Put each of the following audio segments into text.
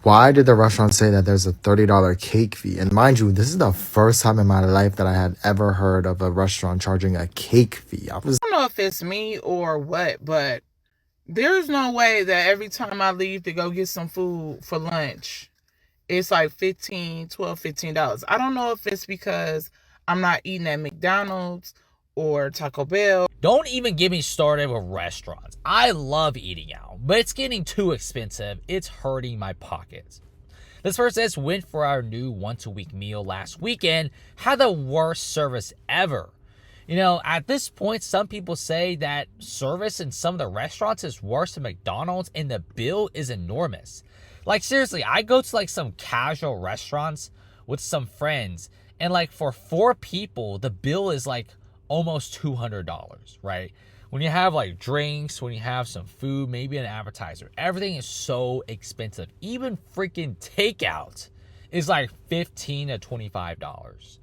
Why did the restaurant say that there's a $30 cake fee? And mind you, this is the first time in my life that I had ever heard of a restaurant charging a cake fee. I don't know if it's me or what, but there's no way that every time I leave to go get some food for lunch, it's like $15. I don't know if it's because I'm not eating at McDonald's or Taco Bell. Don't even get me started with restaurants. I love eating out, but it's getting too expensive. It's hurting my pockets. This person went for our new once-a-week meal last weekend, had the worst service ever. You know, at this point, some people say that service in some of the restaurants is worse than McDonald's, and the bill is enormous. Like, seriously, I go to like some casual restaurants with some friends, and like for 4 people, the bill is like almost $200, right? When you have like drinks, when you have some food, maybe an appetizer, everything is so expensive. Even freaking takeout is like $15 to $25.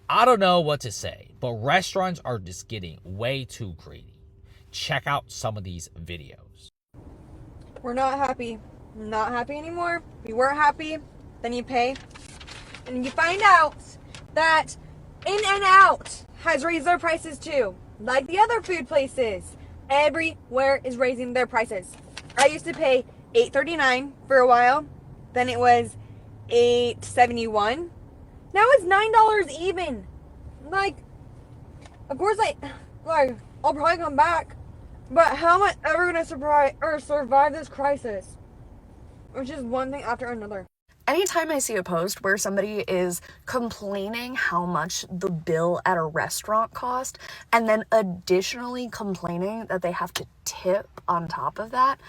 I don't know what to say, but restaurants are just getting way too greedy. Check out some of these videos. We're not happy. Not happy anymore. We weren't happy. Then you pay. And you find out that In-N-Out has raised their prices too. Like the other food places. Everywhere is raising their prices. I used to pay $8.39 for a while. Then it was $8.71. Now it's $9 even. Like, of course I'll probably come back. But how am I ever gonna survive this crisis? Which is one thing after another. Anytime I see a post where somebody is complaining how much the bill at a restaurant cost, and then additionally complaining that they have to tip on top of that,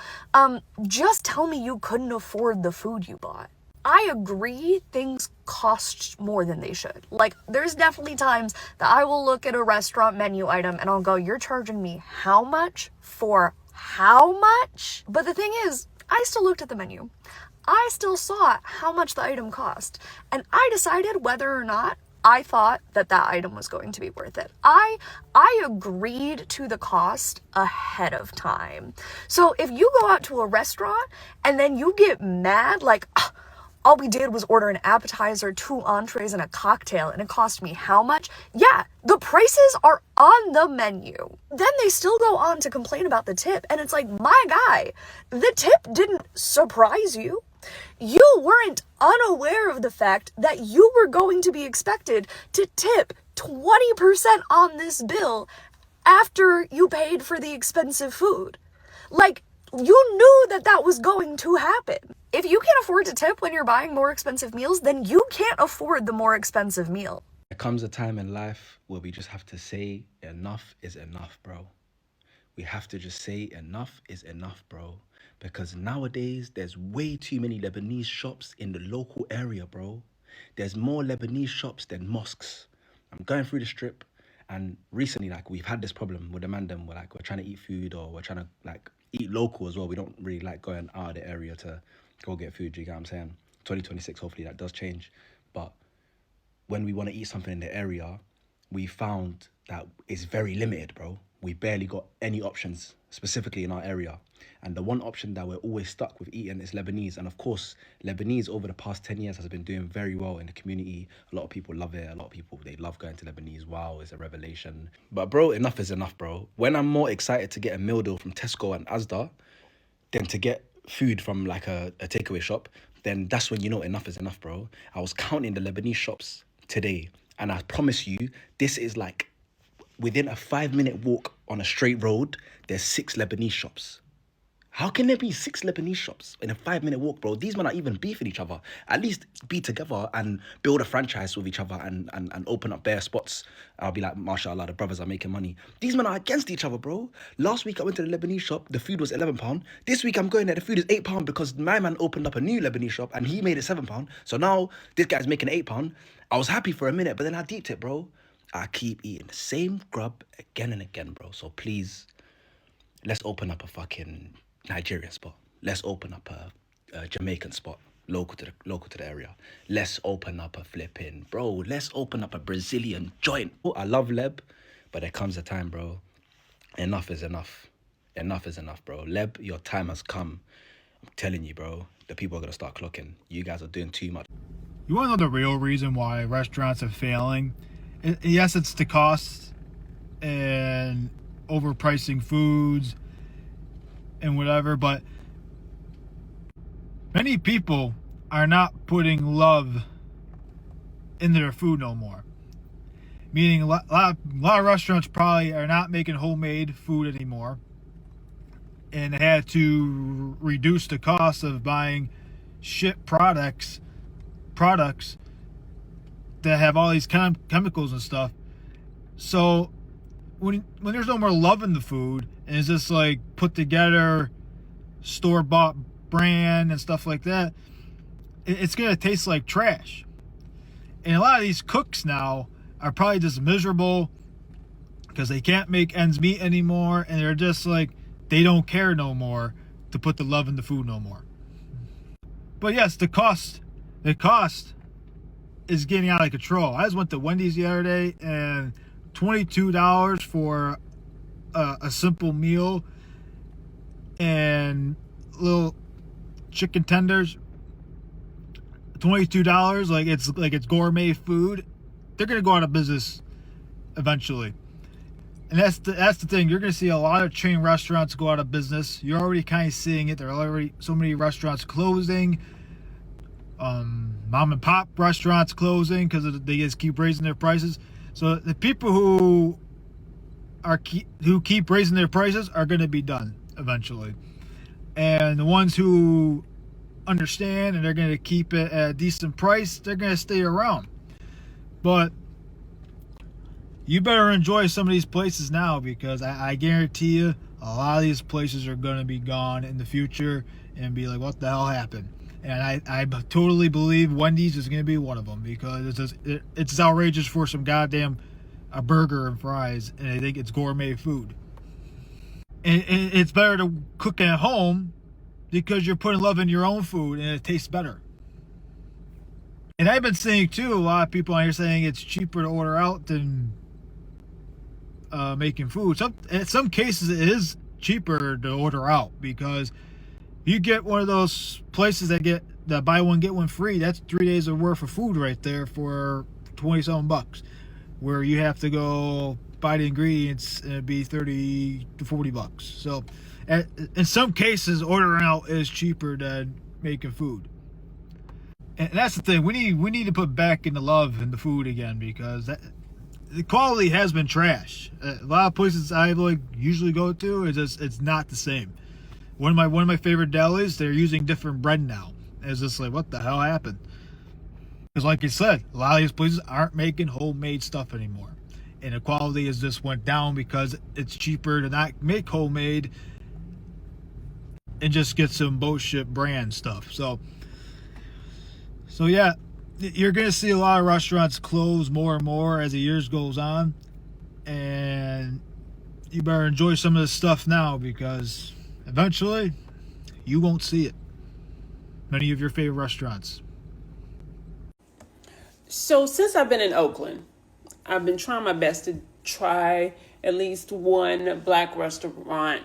just tell me you couldn't afford the food you bought. I agree things cost more than they should. Like, there's definitely times that I will look at a restaurant menu item and I'll go, you're charging me how much for how much? But the thing is, I still looked at the menu. I still saw how much the item cost. And I decided whether or not I thought that that item was going to be worth it. I agreed to the cost ahead of time. So if you go out to a restaurant and then you get mad, like, all we did was order an appetizer, 2 entrees, and a cocktail, and it cost me how much? Yeah, the prices are on the menu. Then they still go on to complain about the tip, and it's like, my guy, the tip didn't surprise you. You weren't unaware of the fact that you were going to be expected to tip 20% on this bill after you paid for the expensive food. Like, you knew that that was going to happen. If you can't afford to tip when you're buying more expensive meals, then you can't afford the more expensive meal. There comes a time in life where we just have to say enough is enough, bro. We have to just say enough is enough, bro. Because nowadays, there's way too many Lebanese shops in the local area, bro. There's more Lebanese shops than mosques. I'm going through the strip, and recently, like, we've had this problem with the mandem where, like, we're trying to eat food, or we're trying to, like, eat local as well. We don't really like going out of the area to go get food, you get what I'm saying? 2026, hopefully that does change. But when we want to eat something in the area, we found that it's very limited, bro. We barely got any options, specifically in our area. And the one option that we're always stuck with eating is Lebanese. And of course, Lebanese over the past 10 years has been doing very well in the community. A lot of people love it. A lot of people, they love going to Lebanese. Wow, it's a revelation. But bro, enough is enough, bro. When I'm more excited to get a meal deal from Tesco and Asda than to get food from like a takeaway shop, then that's when you know enough is enough, bro. I was counting the Lebanese shops today, and I promise you, this is like within a 5-minute walk on a straight road, there's 6 Lebanese shops. How can there be 6 Lebanese shops in a 5-minute walk, bro? These men are even beefing each other. At least be together and build a franchise with each other and open up bare spots. I'll be like, mashallah, the brothers are making money. These men are against each other, bro. Last week I went to the Lebanese shop. The food was £11. This week I'm going there. The food is £8 because my man opened up a new Lebanese shop and he made it £7. So now this guy's making £8. I was happy for a minute, but then I deeped it, bro. I keep eating the same grub again and again, bro. So please, let's open up a fucking Nigerian spot. Let's open up a Jamaican spot local to the area. Let's open up a flipping, bro. Let's open up a Brazilian joint. Oh, I love Leb, but there comes a time, bro. Enough is enough. Enough is enough, bro. Leb, your time has come. I'm telling you, bro. the people are going to start clocking. You guys are doing too much. You want to know the real reason why restaurants are failing? Yes, it's the cost and overpricing foods and whatever, but many people are not putting love into their food no more. Meaning a lot of restaurants probably are not making homemade food anymore and had to reduce the cost of buying shit products that have all these chemicals and stuff. So when there's no more love in the food and it's just like put together store-bought brand and stuff like that, it's gonna taste like trash. And a lot of these cooks now are probably just miserable because they can't make ends meet anymore, and they're just like, they don't care no more to put the love in the food no more. But yes, the cost is getting out of control. I just went to Wendy's the other day, and $22 for a simple meal and little chicken tenders. $22, like it's gourmet food. They're gonna go out of business eventually, and that's the thing. You're gonna see a lot of chain restaurants go out of business. You're already kind of seeing it. There are already so many restaurants closing. Mom and pop restaurants closing because they just keep raising their prices. So the people who keep raising their prices are going to be done eventually, and the ones who understand and they're going to keep it at a decent price, they're going to stay around. But you better enjoy some of these places now, because I guarantee you a lot of these places are going to be gone in the future and be like, what the hell happened? And I totally believe Wendy's is going to be one of them, because it's outrageous for some goddamn a burger and fries, and I think it's gourmet food. And it's better to cook at home because you're putting love in your own food and it tastes better. And I've been seeing too, a lot of people out here saying it's cheaper to order out than making food. In some cases it is cheaper to order out, because you get one of those places that buy one get one free. That's 3 days of worth of food right there for $20-something, where you have to go buy the ingredients and it'd be $30 to $40. So in some cases, ordering out is cheaper than making food. And that's the thing. We need to put back in the love in the food again, because the quality has been trash. A lot of places I usually go to, it's not the same. One of my favorite delis, they're using different bread now. It's just like, what the hell happened? Because like you said, a lot of these places aren't making homemade stuff anymore, and the quality has just went down because it's cheaper to not make homemade and just get some bullshit brand stuff. So yeah, you're gonna see a lot of restaurants close more and more as the years goes on, and you better enjoy some of this stuff now, because eventually you won't see it. Many of your favorite restaurants. So since I've been in Oakland, I've been trying my best to try at least one black restaurant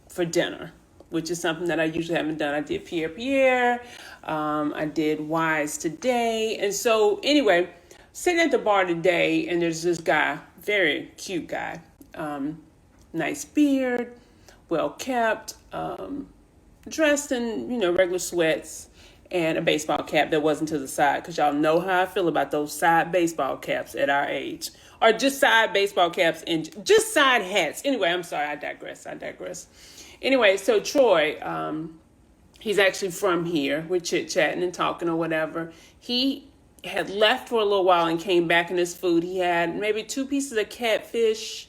for dinner, which is something that I usually haven't done. I did Pierre Pierre, I did Wise today. And so anyway, sitting at the bar today, and there's this guy, very cute guy, nice beard, well kept, dressed in, regular sweats and a baseball cap that wasn't to the side, because y'all know how I feel about those side baseball caps at our age, or just side baseball caps and just side hats. Anyway, I'm sorry, I digress. Anyway, so Troy, he's actually from here. We're chit-chatting and talking or whatever. He had left for a little while and came back in his food. He had maybe 2 pieces of catfish,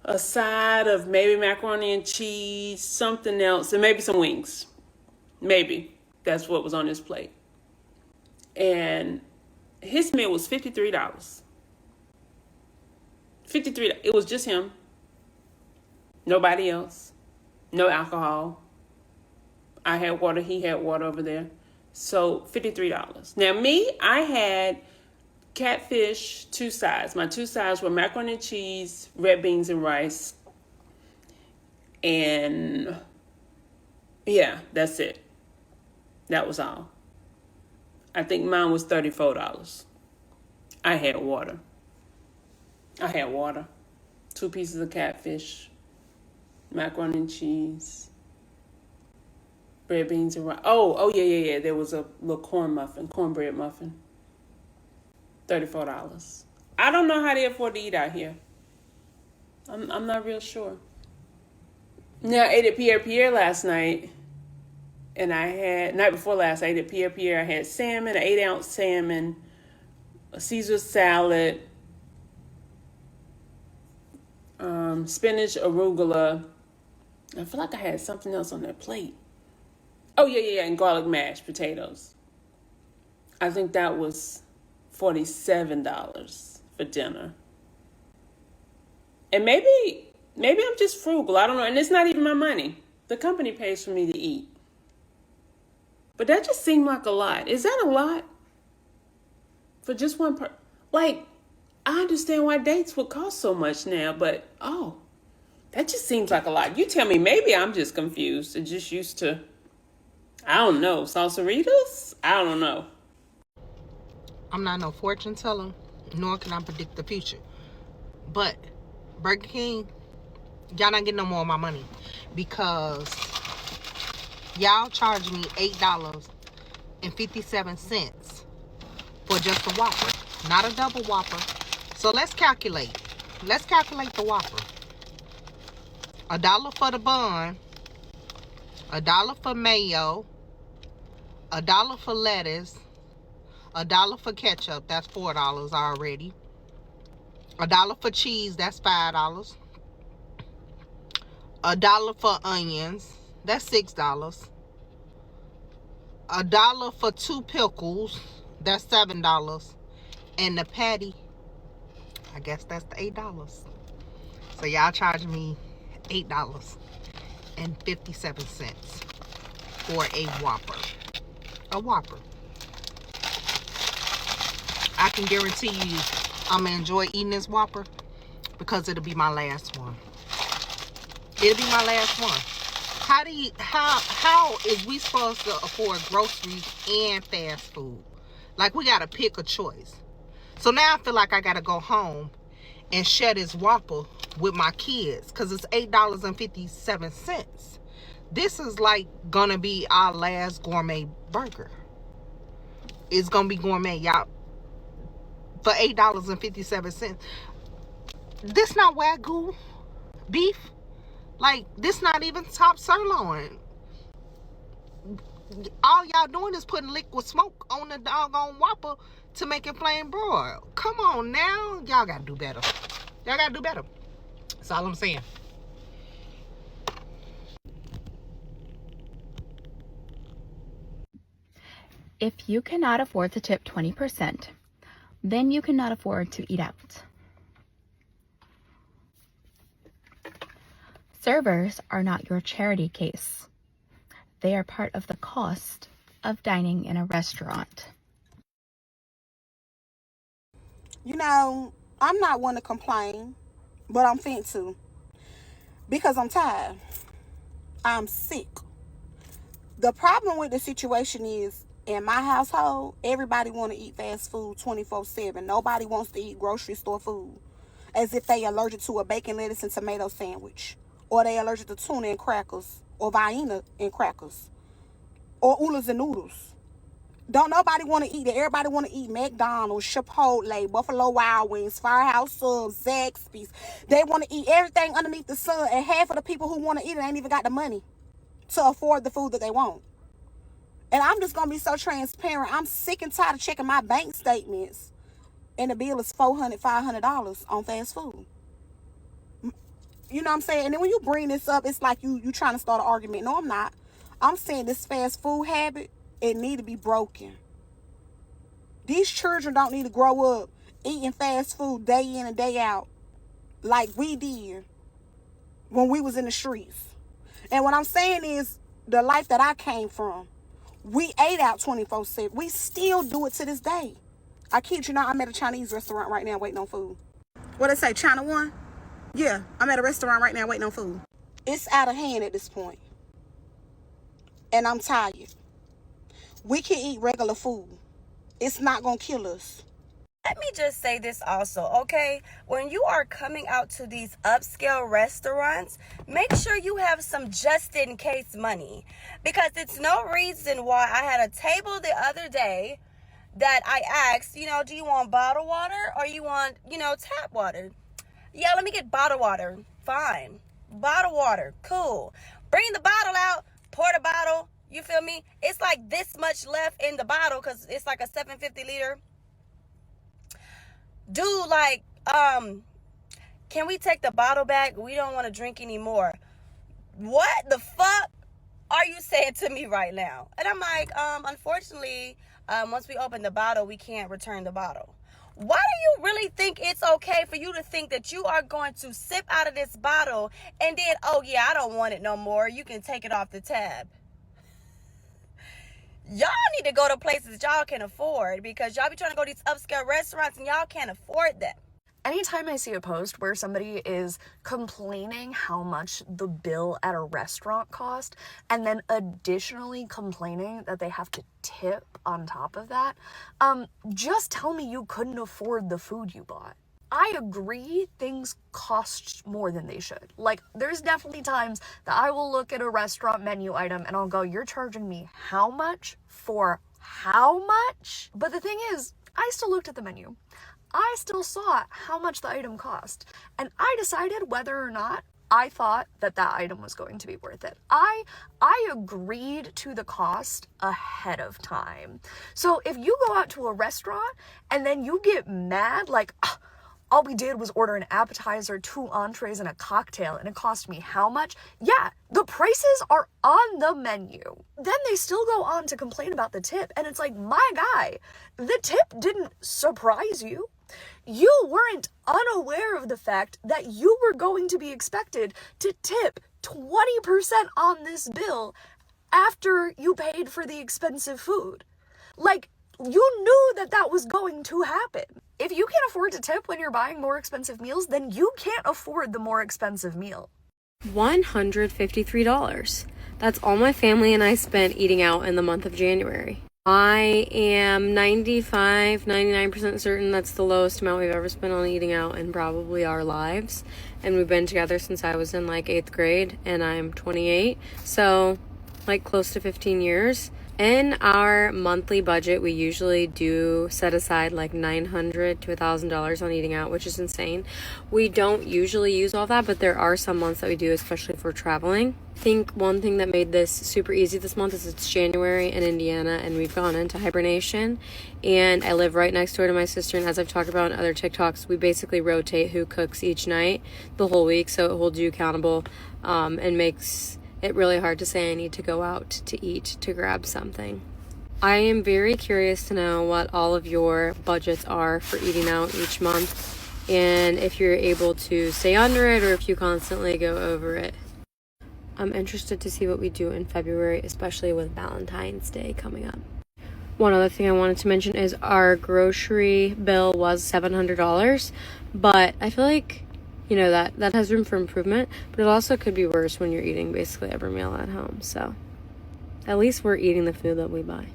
a side of maybe macaroni and cheese, something else, and maybe some wings. Maybe. That's what was on his plate. And his meal was $53. $53. It was just him. Nobody else. No alcohol. I had water. He had water over there. So $53. Now me, I had catfish, 2 sides. My 2 sides were macaroni and cheese, red beans and rice. And yeah, that's it. That was all. I think mine was $34. I had water. 2 pieces of catfish, macaroni and cheese, bread, beans, and rice. Oh, yeah. There was a little cornbread muffin. $34. I don't know how they afford to eat out here. I'm not real sure. Now, I ate at Pierre Pierre last night. And night before last, I ate at Pierre Pierre. I had salmon, an 8-ounce salmon, a Caesar salad, spinach, arugula. I feel like I had something else on that plate. Oh, yeah, and garlic mashed potatoes. I think that was $47 for dinner. And maybe I'm just frugal. I don't know. And it's not even my money. The company pays for me to eat. But that just seemed like a lot. Is that a lot? For just one person? Like, I understand why dates would cost so much now, but, that just seems like a lot. You tell me, maybe I'm just confused and just used to, I don't know, salsaritas? I don't know. I'm not no fortune teller, nor can I predict the future. But Burger King, y'all not getting no more of my money because y'all charge me $8.57 for just a Whopper, not a double Whopper. So let's calculate. Let's calculate the Whopper. $1 for the bun, $1 for mayo, $1 for lettuce, $1 for ketchup, that's $4 already. $1 for cheese, that's $5. $1 for onions, that's $6. $1 for 2 pickles, that's $7. And the patty, I guess that's the $8. So y'all charge me $8.57 for a Whopper. A Whopper. I can guarantee you I'm gonna enjoy eating this Whopper because it'll be my last one. It'll be my last one. How is we supposed to afford groceries and fast food? Like, we gotta pick a choice. So now I feel like I gotta go home and share this Whopper with my kids because it's $8.57. This is like gonna be our last gourmet burger. It's gonna be gourmet, y'all, for $8.57. This not Wagyu beef. Like, this not even top sirloin. All y'all doing is putting liquid smoke on the doggone Whopper to make it flame broil. Come on now. Y'all gotta do better. Y'all gotta do better. That's all I'm saying. If you cannot afford to tip 20%, then you cannot afford to eat out. Servers are not your charity case. They are part of the cost of dining in a restaurant. You know, I'm not one to complain, but I'm fin to. Because I'm tired. I'm sick. The problem with the situation is, in my household, everybody want to eat fast food 24/7. Nobody wants to eat grocery store food. As if they allergic to a bacon, lettuce, and tomato sandwich. Or they allergic to tuna and crackers. Or Vienna and crackers. Or oodles and noodles. Don't nobody want to eat it. Everybody want to eat McDonald's, Chipotle, Buffalo Wild Wings, Firehouse Subs, Zaxby's. They want to eat everything underneath the sun. And half of the people who want to eat it ain't even got the money to afford the food that they want. And I'm just going to be so transparent. I'm sick and tired of checking my bank statements. And the bill is $400, $500 on fast food. You know what I'm saying? And then when you bring this up, it's like you trying to start an argument. No, I'm not. I'm saying this fast food habit, it need to be broken. These children don't need to grow up eating fast food day in and day out like we did when we was in the streets. And what I'm saying is, the life that I came from, we ate out 24/7. We still do it to this day. I kid you not, I'm at a Chinese restaurant right now waiting on food. What they say, China One? Yeah, I'm at a restaurant right now waiting on food. It's out of hand at this point. And I'm tired. We can eat regular food. It's not going to kill us. Let me just say this also, okay? When you are coming out to these upscale restaurants, make sure you have some just-in-case money. Because it's no reason why I had a table the other day that I asked, you know, do you want bottled water or you want, you know, tap water? Yeah, let me get bottled water. Fine. Bottled water. Cool. Bring the bottle out. Pour the bottle. You feel me? It's like this much left in the bottle because it's like a 750 liter. Dude, like, can we take the bottle back? We don't want to drink anymore. What the fuck are you saying to me right now? And I'm like, unfortunately, once we open the bottle, we can't return the bottle. Why do you really think it's okay for you to think that you are going to sip out of this bottle and then, oh yeah, I don't want it no more. You can take it off the tab. Y'all need to go to places y'all can afford because y'all be trying to go to these upscale restaurants and y'all can't afford them. Anytime I see a post where somebody is complaining how much the bill at a restaurant cost and then additionally complaining that they have to tip on top of that, just tell me you couldn't afford the food you bought. I agree things cost more than they should. Like, there's definitely times that I will look at a restaurant menu item and I'll go, you're charging me how much for how much? But the thing is, I still looked at the menu. I still saw how much the item cost. And I decided whether or not I thought that that item was going to be worth it. I agreed to the cost ahead of time. So if you go out to a restaurant and then you get mad, like, all we did was order an appetizer, 2 entrees, and a cocktail, and it cost me how much? Yeah, the prices are on the menu. Then they still go on to complain about the tip, and it's like, my guy, the tip didn't surprise you. You weren't unaware of the fact that you were going to be expected to tip 20% on this bill after you paid for the expensive food. Like, you knew that that was going to happen. If you can't afford to tip when you're buying more expensive meals, then you can't afford the more expensive meal. $153. That's all my family and I spent eating out in the month of January. I am 99% certain that's the lowest amount we've ever spent on eating out in probably our lives. And we've been together since I was in like 8th grade and I'm 28. So like close to 15 years. In our monthly budget, we usually do set aside like $900 to $1,000 on eating out, which is insane. We don't usually use all that, but there are some months that we do, especially if we're traveling. I think one thing that made this super easy this month is it's January in Indiana and we've gone into hibernation. And I live right next door to my sister, and as I've talked about in other TikToks, we basically rotate who cooks each night the whole week, so it holds you accountable and makes it really hard to say I need to go out to eat to grab something. I am very curious to know what all of your budgets are for eating out each month and if you're able to stay under it or if you constantly go over it. I'm interested to see what we do in February, especially with Valentine's Day coming up. One other thing I wanted to mention is our grocery bill was $700, but I feel like you know, that has room for improvement, but it also could be worse when you're eating basically every meal at home. So at least we're eating the food that we buy.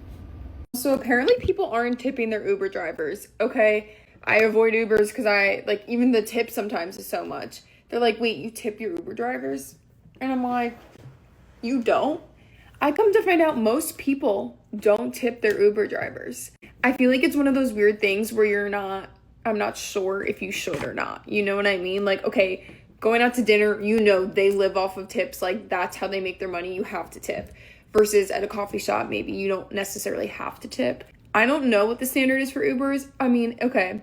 So apparently people aren't tipping their Uber drivers. Okay, I avoid Ubers because I, like, even the tip sometimes is so much. They're like, wait, you tip your Uber drivers? And I'm like, you don't? I come to find out most people don't tip their Uber drivers. I feel like it's one of those weird things where I'm not sure if you should or not. You know what I mean? Like, okay, going out to dinner, you know, they live off of tips. Like, that's how they make their money. You have to tip. Versus at a coffee shop, maybe you don't necessarily have to tip. I don't know what the standard is for Ubers. I mean, okay,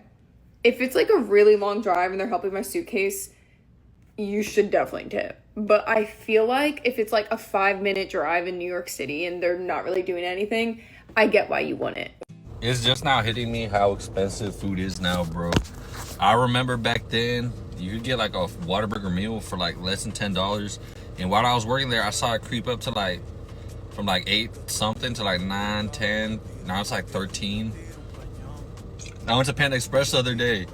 if it's like a really long drive and they're helping my suitcase, you should definitely tip. But I feel like if it's like a 5-minute drive in New York City and they're not really doing anything, I get why you want it. It's just now hitting me how expensive food is now, bro. I remember back then, you could get like a Whataburger meal for like less than $10. And while I was working there, I saw it creep up to like, from like 8 something to like 9, 10. Now it's like 13. I went to Panda Express the other day.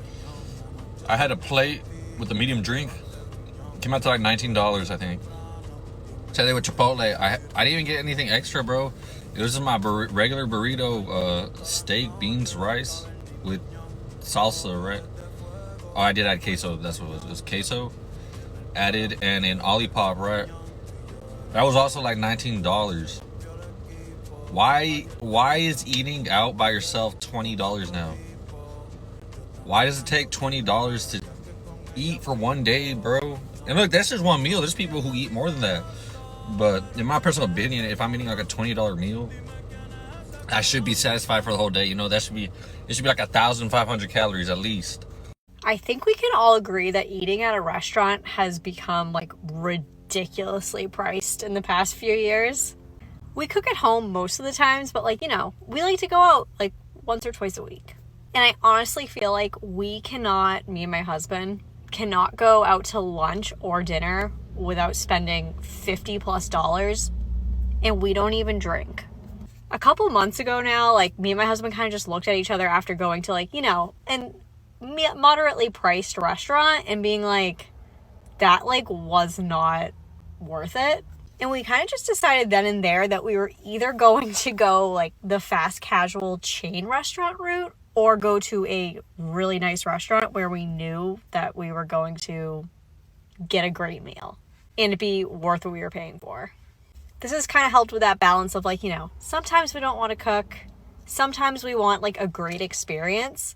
I had a plate with a medium drink. It came out to like $19, I think. Today with Chipotle, I didn't even get anything extra, bro. It was my regular burrito, steak, beans, rice with salsa, right? Oh, I did add queso. That's what it was. It was queso added and an olipop, right? That was also like $19. Why is eating out by yourself $20 now? Why does it take $20 to eat for one day, bro? And look, that's just one meal. There's people who eat more than that. But in my personal opinion, if I'm eating like a $20 meal, I should be satisfied for the whole day. You know, it should be like 1,500 calories at least. I think we can all agree that eating at a restaurant has become like ridiculously priced in the past few years. We cook at home most of the times, but like, you know, we like to go out like once or twice a week. And I honestly feel like me and my husband, cannot go out to lunch or dinner without spending $50+ and we don't even drink. A couple months ago now, like me and my husband kind of just looked at each other after going to like, you know, an moderately priced restaurant and being like, that like was not worth it. And we kind of just decided then and there that we were either going to go like the fast casual chain restaurant route or go to a really nice restaurant where we knew that we were going to get a great meal and it be worth what we were paying for. This has kind of helped with that balance of like, you know, sometimes we don't want to cook. Sometimes we want like a great experience.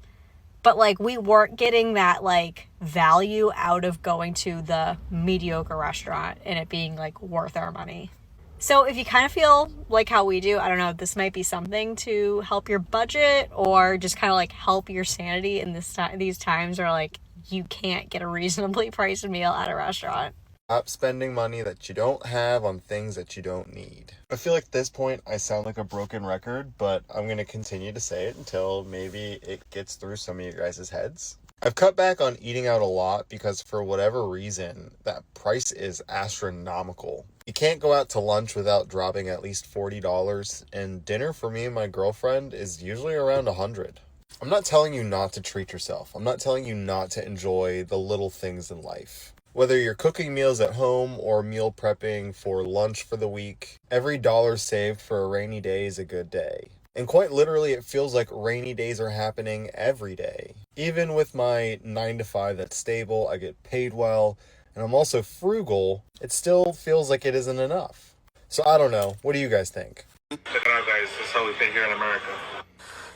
But like we weren't getting that like value out of going to the mediocre restaurant and it being like worth our money. So if you kind of feel like how we do, I don't know, this might be something to help your budget or just kind of like help your sanity in these times where like you can't get a reasonably priced meal at a restaurant. Stop spending money that you don't have on things that you don't need. I feel like at this point I sound like a broken record, but I'm going to continue to say it until maybe it gets through some of you guys' heads. I've cut back on eating out a lot because for whatever reason, that price is astronomical. You can't go out to lunch without dropping at least $40, and dinner for me and my girlfriend is usually around $100. I'm not telling you not to treat yourself. I'm not telling you not to enjoy the little things in life. Whether you're cooking meals at home or meal prepping for lunch for the week, every dollar saved for a rainy day is a good day. And quite literally, it feels like rainy days are happening every day. Even with my 9 to 5 that's stable, I get paid well, and I'm also frugal, it still feels like it isn't enough. So I don't know. What do you guys think? Check it out, guys. This is how we pay here in America.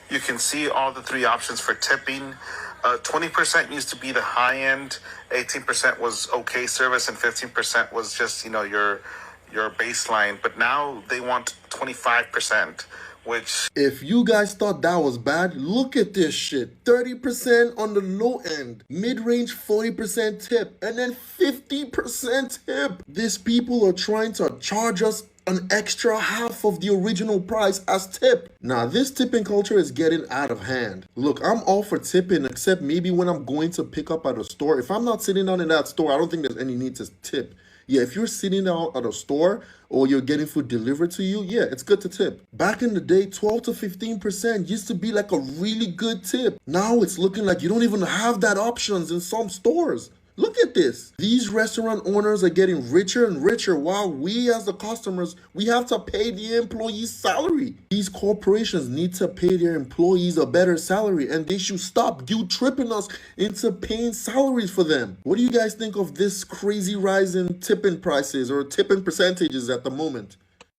You can see all the three options for tipping. 20% used to be the high end, 18% was okay service, and 15% was just, you know, your baseline. But now they want 25%, which... If you guys thought that was bad, look at this shit. 30% on the low end, mid-range 40% tip, and then 50% tip. These people are trying to charge us an extra half of the original price as tip. Now, this tipping culture is getting out of hand. Look, I'm all for tipping, except maybe when I'm going to pick up at a store. If I'm not sitting down in that store, I don't think there's any need to tip. Yeah, if you're sitting down at a store or you're getting food delivered to you, yeah, it's good to tip. Back in the day, 12 to 15% used to be like a really good tip. Now it's looking like you don't even have that options in some stores. Look at this. These restaurant owners are getting richer and richer while we as the customers, we have to pay the employees' salary. These corporations need to pay their employees a better salary and they should stop guilt-tripping us into paying salaries for them. What do you guys think of this crazy rise in tipping prices or tipping percentages at the moment?